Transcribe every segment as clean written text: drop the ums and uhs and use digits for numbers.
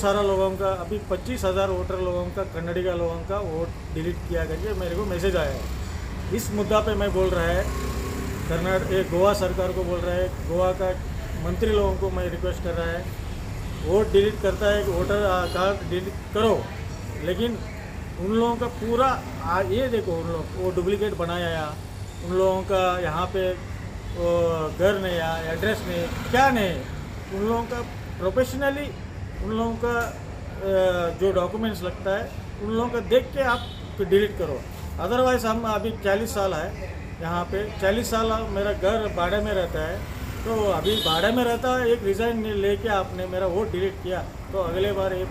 सारा लोगों का अभी 25,000 वोटर लोगों का कन्नडिगा लोगों का वोट डिलीट किया करके मेरे को मैसेज आया है। इस मुद्दा पे मैं बोल रहा है कर्नाटक गोवा सरकार को बोल रहा है, गोवा का मंत्री लोगों को मैं रिक्वेस्ट कर रहा है, वोट डिलीट करता है कि वोटर कार्ड डिलीट करो, लेकिन उन लोगों का पूरा ये देखो, उन लोग वो डुप्लीकेट बनाया या उन लोगों का यहाँ पे वो घर नहीं या एड्रेस नहीं, क्या नहीं, उन लोगों का प्रोफेशनली उन लोगों का जो डॉक्यूमेंट्स लगता है उन लोगों का देख के आप डिलीट करो। अदरवाइज़ हम अभी 40 साल है यहाँ पे, 40 साल मेरा घर भाड़े में रहता है, तो अभी भाड़े में रहता है, एक रिज़ाइन लेके आपने मेरा वोट डिलीट किया तो अगले बार ये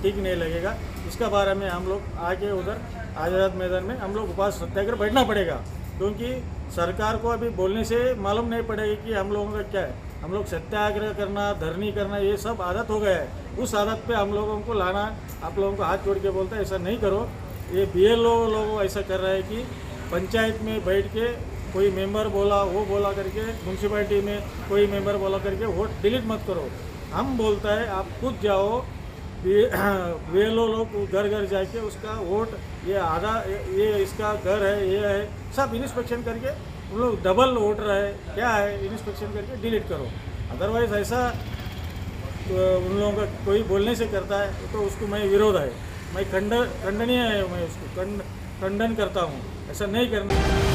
ठीक नहीं लगेगा। इसका बारे में हम लोग आगे उधर आज़ाद मैदान में हम लोग उपवास सत्याग्रह बैठना पड़ेगा, क्योंकि सरकार को अभी बोलने से मालूम नहीं पड़ेगा कि हम लोगों का क्या है। हम लोग सत्याग्रह करना, धरनी करना, ये सब आदत हो गया है। उस आदत पे हम लोगों को लाना, आप लोगों को हाथ जोड़ के बोलता है ऐसा नहीं करो। ये BLO लोग ऐसा कर रहा है कि पंचायत में बैठ के कोई मेंबर बोला वो बोला करके, म्यूनसिपैलिटी में कोई मेंबर बोला करके वोट डिलीट मत करो। हम बोलता है आप खुद जाओ, BLO लोग घर घर जाके उसका वोट ये आधा ये इसका घर है ये है सब इंस्पेक्शन करके उन लोग डबल वोटर है क्या है इंस्पेक्शन करके डिलीट करो। अदरवाइज़ ऐसा तो उन लोगों का कोई बोलने से करता है तो उसको मैं विरोध है, मैं खंडनीय है, मैं उसको खंडन करता हूँ, ऐसा नहीं करना।